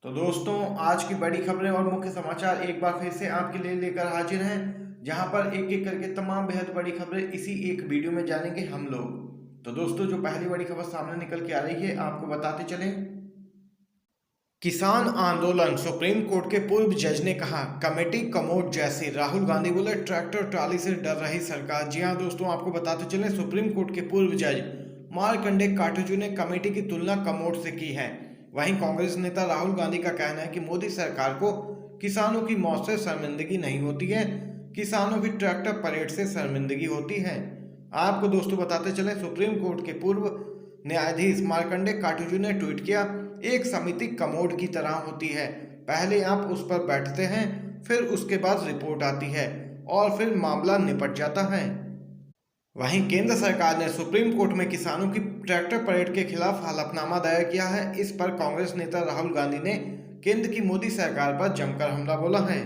तो दोस्तों, आज की बड़ी खबरें और मुख्य समाचार एक बार फिर से आपके लिए लेकर हाजिर हैं, जहां पर एक एक करके तमाम बेहद बड़ी खबरें इसी एक वीडियो में जानेंगे हम लोग। तो दोस्तों, जो पहली बड़ी खबर सामने निकल के आ रही है, आपको बताते चलें। किसान आंदोलन, सुप्रीम कोर्ट के पूर्व जज ने कहा कमेटी कमोड जैसी। राहुल गांधी बोले ट्रैक्टर ट्राली से डर रही सरकार। जी हां दोस्तों, आपको बताते चलें, सुप्रीम कोर्ट के पूर्व जज मार्कंडे काटजू ने कमेटी की तुलना कमोड से की है। वहीं कांग्रेस नेता राहुल गांधी का कहना है कि मोदी सरकार को किसानों की मौत से शर्मिंदगी नहीं होती है, किसानों की ट्रैक्टर परेड से शर्मिंदगी होती है। आपको दोस्तों बताते चलें, सुप्रीम कोर्ट के पूर्व न्यायाधीश मार्कंडे काटजू ने ट्वीट किया, एक समिति कमोड की तरह होती है। पहले आप उस पर बैठते हैं, फिर उसके बाद रिपोर्ट आती है और फिर मामला निपट जाता है। वहीं केंद्र सरकार ने सुप्रीम कोर्ट में किसानों की ट्रैक्टर परेड के खिलाफ हलफनामा दायर किया है। इस पर कांग्रेस नेता राहुल गांधी ने केंद्र की मोदी सरकार पर जमकर हमला बोला है।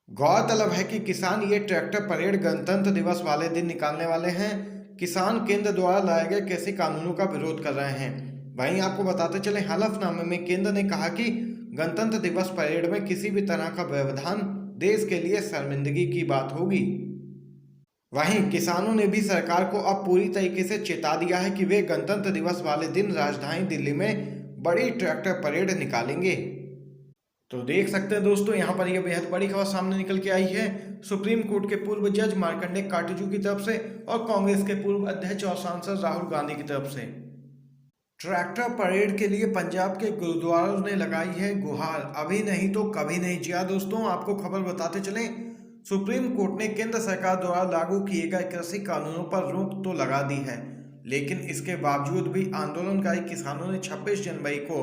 गौरतलब है कि किसान ये ट्रैक्टर परेड गणतंत्र दिवस वाले दिन निकालने वाले हैं। किसान केंद्र द्वारा लाए गए कृषि कानूनों का विरोध कर रहे हैं। वहीं आपको बताते चले, हलफनामे में केंद्र ने कहा कि गणतंत्र दिवस परेड में किसी भी तरह का व्यवधान देश के लिए शर्मिंदगी की बात होगी। वहीं किसानों ने भी सरकार को अब पूरी तरीके से चेता दिया है कि वे गणतंत्र दिवस वाले दिन राजधानी दिल्ली में बड़ी ट्रैक्टर परेड निकालेंगे। तो देख सकते हैं दोस्तों, यहाँ पर यह बेहद बड़ी खबर सामने निकल के आई है, सुप्रीम कोर्ट के पूर्व जज मार्कंडे काटजू की तरफ से और कांग्रेस के पूर्व अध्यक्ष और सांसद राहुल गांधी की तरफ से। ट्रैक्टर परेड के लिए पंजाब के गुरुद्वारों ने लगाई है गुहार, अभी नहीं तो कभी नहीं। जी हाँ दोस्तों, आपको खबर बताते चलें, सुप्रीम कोर्ट ने केंद्र सरकार द्वारा लागू किए गए कृषि कानूनों पर रोक तो लगा दी है, लेकिन इसके बावजूद भी आंदोलनकारी किसानों ने 26 जनवरी को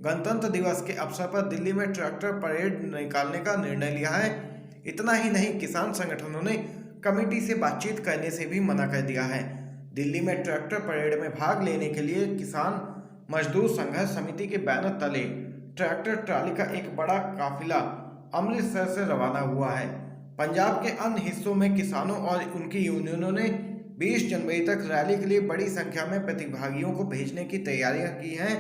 गणतंत्र दिवस के अवसर पर दिल्ली में ट्रैक्टर परेड निकालने का निर्णय लिया है। इतना ही नहीं, किसान संगठनों ने कमेटी से बातचीत करने से भी मना कर दिया है। दिल्ली में ट्रैक्टर परेड में भाग लेने के लिए किसान मजदूर संघर्ष समिति के बैनर तले ट्रैक्टर ट्राली का एक बड़ा काफिला अमृतसर से रवाना हुआ है। पंजाब के अन्य हिस्सों में किसानों और उनकी यूनियनों ने 20 जनवरी तक रैली के लिए बड़ी संख्या में प्रतिभागियों को भेजने की तैयारियां की हैं।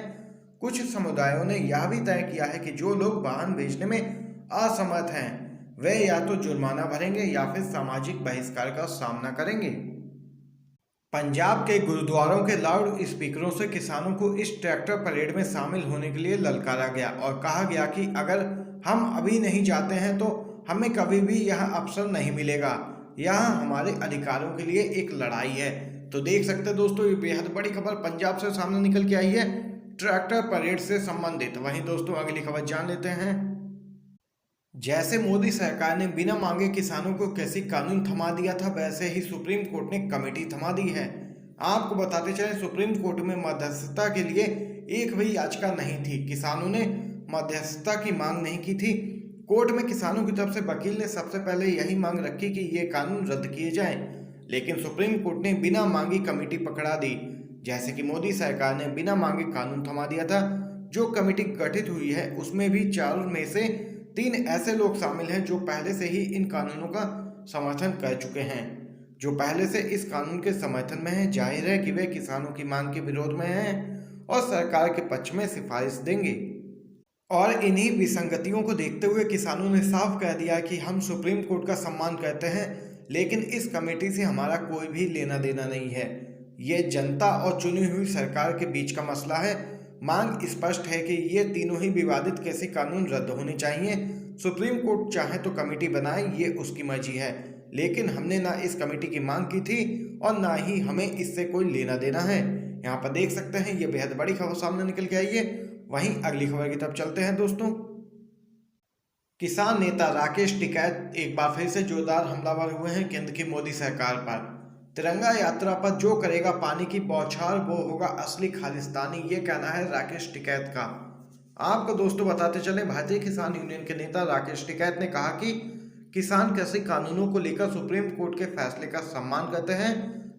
कुछ समुदायों ने यह भी तय किया है कि जो लोग वाहन भेजने में असमर्थ हैं, वे या तो जुर्माना भरेंगे या फिर सामाजिक बहिष्कार का सामना करेंगे। पंजाब के गुरुद्वारों के लाउड स्पीकरों से किसानों को इस ट्रैक्टर परेड में शामिल होने के लिए ललकारा गया और कहा गया कि अगर हम अभी नहीं जाते हैं तो हमें कभी भी यह अवसर नहीं मिलेगा। यह हमारे अधिकारों के लिए एक लड़ाई है। तो देख सकते हैं दोस्तों, ये बेहद बड़ी खबर पंजाब से सामने निकल के आई है, ट्रैक्टर परेड से संबंधित। वहीं दोस्तों, अगली खबर जान लेते हैं। जैसे मोदी सरकार ने बिना मांगे किसानों को कृषि कानून थमा दिया था, वैसे ही सुप्रीम कोर्ट ने कमेटी थमा दी है। आपको बताते चलें, सुप्रीम कोर्ट में मध्यस्थता के लिए एक भी याचिका नहीं थी। किसानों ने मध्यस्थता की मांग नहीं की थी। कोर्ट में किसानों की तरफ से वकील ने सबसे पहले यही मांग रखी कि ये कानून रद्द किए जाएं, लेकिन सुप्रीम कोर्ट ने बिना मांगी कमेटी पकड़ा दी। जैसे कि मोदी सरकार ने बिना मांगे कानून थमा दिया था। जो कमेटी गठित हुई है उसमें भी 4 में से 3 ऐसे लोग शामिल हैं जो पहले से ही इन कानूनों का समर्थन कर चुके हैं। जो पहले से इस कानून के समर्थन में हैं, जाहिर है कि वे किसानों की मांग के विरोध में हैं और सरकार के पक्ष में सिफारिश देंगे। और इन्हीं विसंगतियों को देखते हुए किसानों ने साफ कह दिया कि हम सुप्रीम कोर्ट का सम्मान करते हैं, लेकिन इस कमेटी से हमारा कोई भी लेना देना नहीं है। ये जनता और चुनी हुई सरकार के बीच का मसला है। मांग स्पष्ट है कि ये तीनों ही विवादित कृषि कानून रद्द होने चाहिए। सुप्रीम कोर्ट चाहे तो कमेटी बनाए, ये उसकी मर्जी है, लेकिन हमने ना इस कमेटी की मांग की थी और ना ही हमें इससे कोई लेना देना है। यहाँ पर देख सकते हैं, ये बेहद बड़ी खबर सामने निकल के आई है। वहीं अगली खबर की तरफ चलते हैं दोस्तों। किसान नेता राकेश टिकैत एक बार फिर से जोरदार हमलावर हुए हैं केंद्र की मोदी सरकार पर। तिरंगा यात्रा पर जो करेगा पानी की बौछार वो होगा असली खालिस्तानी, ये कहना है राकेश टिकैत का। आपको दोस्तों बताते चले, भारतीय किसान यूनियन के नेता राकेश टिकैत ने कहा कि किसान कृषि कानूनों को लेकर सुप्रीम कोर्ट के फैसले का सम्मान करते हैं,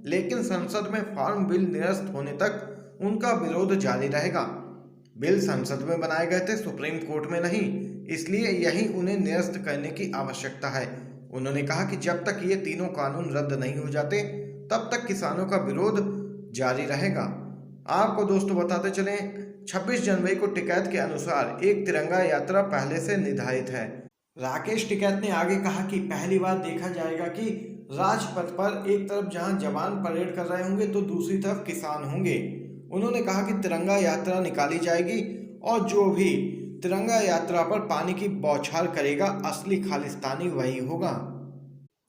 लेकिन संसद में फार्म बिल निरस्त होने तक उनका विरोध जारी रहेगा। बिल संसद में बनाए गए थे, सुप्रीम कोर्ट में नहीं, इसलिए यही उन्हें निरस्त करने की आवश्यकता है। उन्होंने कहा कि जब तक ये तीनों कानून रद्द नहीं हो जाते, तब तक किसानों का विरोध जारी रहेगा। आपको दोस्तों बताते चलें, 26 जनवरी को टिकैत के अनुसार एक तिरंगा यात्रा पहले से निर्धारित है। राकेश टिकैत ने आगे कहा कि पहली बार देखा जाएगा कि राजपथ पर एक तरफ जहां जवान परेड कर रहे होंगे तो दूसरी तरफ किसान होंगे। उन्होंने कहा कि तिरंगा यात्रा निकाली जाएगी और जो भी तिरंगा यात्रा पर पानी की बौछार करेगा असली खालिस्तानी वही होगा।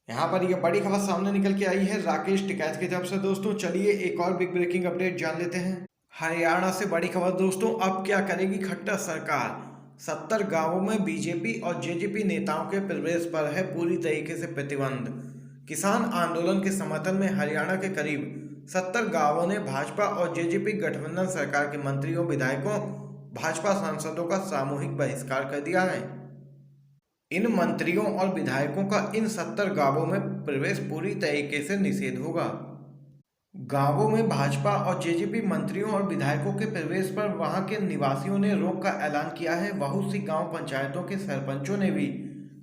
यहाँ पर यह बड़ी खबर सामने निकल के आई है राकेश टिकैत की तरफ से। दोस्तों चलिए एक और बिग ब्रेकिंग अपडेट जान लेते हैं। हरियाणा से बड़ी खबर दोस्तों, अब क्या करेगी खट्टर सरकार। 70 गांवों में बीजेपी और जेजेपी नेताओं के प्रवेश पर है पूरी तरीके से प्रतिबंध। किसान आंदोलन के समर्थन में हरियाणा के करीब 70 गांवों ने भाजपा और जेजेपी गठबंधन सरकार के मंत्रियों, विधायकों, भाजपा सांसदों का सामूहिक बहिष्कार कर दिया है। इन मंत्रियों और विधायकों का इन 70 गांवों में प्रवेश पूरी तरीके से निषेध होगा। गांवों में भाजपा और जेजेपी मंत्रियों और विधायकों के प्रवेश पर वहां के निवासियों ने रोक का ऐलान किया है। बहुत सी गांव पंचायतों के सरपंचों ने भी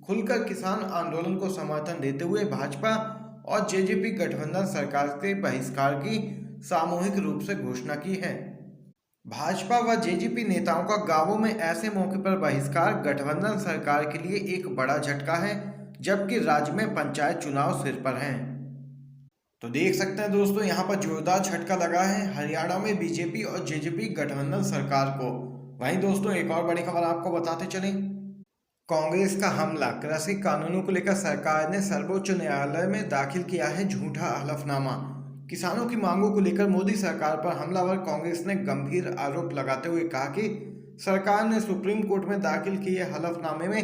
खुलकर किसान आंदोलन को समर्थन देते हुए भाजपा और जेजेपी गठबंधन सरकार के बहिष्कार की सामूहिक रूप से घोषणा की है। भाजपा व जेजेपी नेताओं का गांवों में ऐसे मौके पर बहिष्कार गठबंधन सरकार के लिए एक बड़ा झटका है, जबकि राज्य में पंचायत चुनाव सिर पर हैं। तो देख सकते हैं दोस्तों, यहाँ पर जोरदार झटका लगा है हरियाणा में बीजेपी और जेजेपी गठबंधन सरकार को। वहीं दोस्तों एक और बड़ी खबर आपको बताते चलें। कांग्रेस का हमला, कृषि कानूनों को लेकर सरकार ने सर्वोच्च न्यायालय में दाखिल किया है झूठा हलफनामा। किसानों की मांगों को लेकर मोदी सरकार पर हमलावर कांग्रेस ने गंभीर आरोप लगाते हुए कहा कि सरकार ने सुप्रीम कोर्ट में दाखिल किए हलफनामे में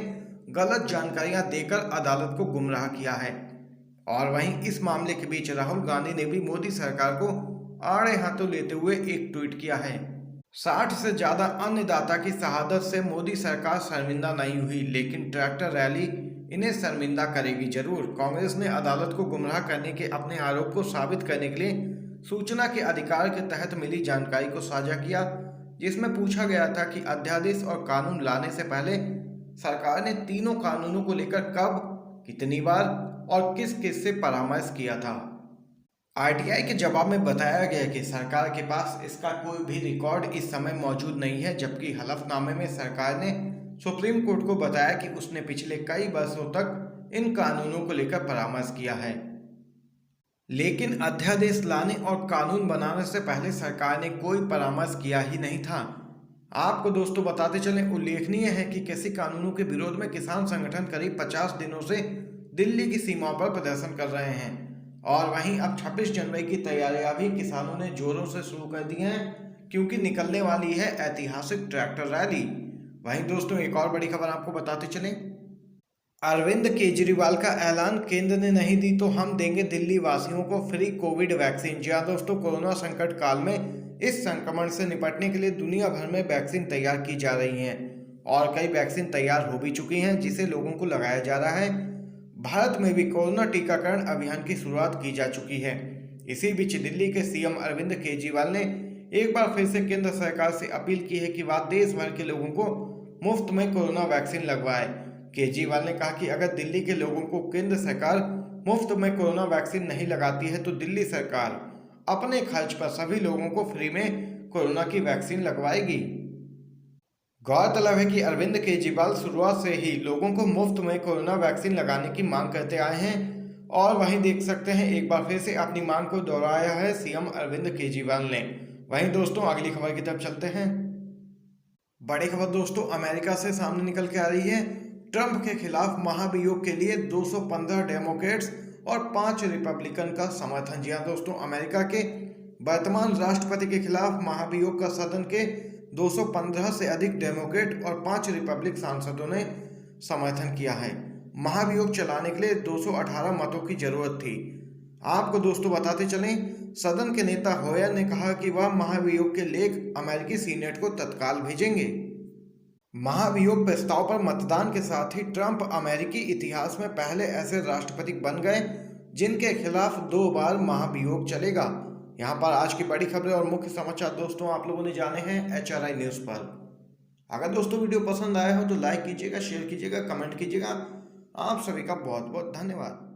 गलत जानकारियां देकर अदालत को गुमराह किया है। और वहीं इस मामले के बीच राहुल गांधी ने भी मोदी सरकार को आड़े हाथों लेते हुए एक ट्वीट किया है। 60 से ज्यादा अन्नदाता की शहादत से मोदी सरकार शर्मिंदा नहीं हुई, लेकिन ट्रैक्टर रैली इन्हें शर्मिंदा करेगी जरूर। कांग्रेस ने अदालत को गुमराह करने के अपने आरोप को साबित करने के लिए सूचना के अधिकार के तहत मिली जानकारी को साझा किया, जिसमें पूछा गया था कि अध्यादेश और कानून लाने से पहले सरकार ने तीनों कानूनों को लेकर कब, कितनी बार और किस किस से परामर्श किया था। आरटीआई के जवाब में बताया गया कि सरकार के पास इसका कोई भी रिकॉर्ड इस समय मौजूद नहीं है, जबकि हलफनामे में सरकार ने सुप्रीम कोर्ट को बताया कि उसने पिछले कई वर्षों तक इन कानूनों को लेकर परामर्श किया है, लेकिन अध्यादेश लाने और कानून बनाने से पहले सरकार ने कोई परामर्श किया ही नहीं था। आपको दोस्तों बताते चलें, उल्लेखनीय है कि कृषि कानूनों के विरोध में किसान संगठन करीब 50 दिनों से दिल्ली की सीमाओं पर प्रदर्शन कर रहे हैं। और वहीं अब 26 जनवरी की तैयारियां भी किसानों ने जोरों से शुरू कर दी हैं, क्योंकि निकलने वाली है ऐतिहासिक ट्रैक्टर रैली। वहीं दोस्तों एक और बड़ी खबर आपको बताते चलें। अरविंद केजरीवाल का ऐलान, केंद्र ने नहीं दी तो हम देंगे दिल्ली वासियों को फ्री कोविड वैक्सीन। जी हाँ दोस्तों, कोरोना संकट काल में इस संक्रमण से निपटने के लिए दुनिया भर में वैक्सीन तैयार की जा रही हैं और कई वैक्सीन तैयार हो भी चुकी हैं, जिसे लोगों को लगाया जा रहा है। भारत में भी कोरोना टीकाकरण अभियान की शुरुआत की जा चुकी है। इसी बीच दिल्ली के सीएम अरविंद केजरीवाल ने एक बार फिर से केंद्र सरकार से अपील की है कि वह देश भर के लोगों को मुफ्त में कोरोना वैक्सीन लगवाए। केजरीवाल ने कहा कि अगर दिल्ली के लोगों को केंद्र सरकार मुफ्त में कोरोना वैक्सीन नहीं लगाती है तो दिल्ली सरकार अपने खर्च पर सभी लोगों को फ्री में कोरोना की वैक्सीन लगवाएगी। गौरतलब है कि अरविंद केजरीवाल शुरुआत से ही लोगों को मुफ्त में कोरोना वैक्सीन लगाने की मांग करते आए हैं और वहीं देख सकते हैं एक बार फिर से अपनी मांग को दोहराया है सीएम अरविंद केजरीवाल ने। वहीं दोस्तों अगली खबर की तरफ चलते हैं। बड़ी खबर दोस्तों अमेरिका से सामने निकल के आ रही है। ट्रंप के खिलाफ महाभियोग के लिए 215 डेमोक्रेट्स और 5 रिपब्लिकन का समर्थन। जी हाँ दोस्तों, अमेरिका के वर्तमान राष्ट्रपति के खिलाफ महाभियोग का सदन के 215 से अधिक डेमोक्रेट और 5 रिपब्लिक सांसदों ने समर्थन किया है। महाभियोग चलाने के लिए 218 मतों की जरूरत थी। आपको दोस्तों बताते चलें, सदन के नेता होयर ने कहा कि वह महाभियोग के लेख अमेरिकी सीनेट को तत्काल भेजेंगे। महाभियोग प्रस्ताव पर मतदान के साथ ही ट्रंप अमेरिकी इतिहास में पहले ऐसे राष्ट्रपति बन गए जिनके खिलाफ 2 बार महाभियोग चलेगा। यहाँ पर आज की बड़ी खबरें और मुख्य समाचार दोस्तों आप लोगों ने जाने हैं HRI न्यूज़ पर। अगर दोस्तों वीडियो पसंद आया हो तो लाइक कीजिएगा, शेयर कीजिएगा, कमेंट कीजिएगा। आप सभी का बहुत बहुत धन्यवाद।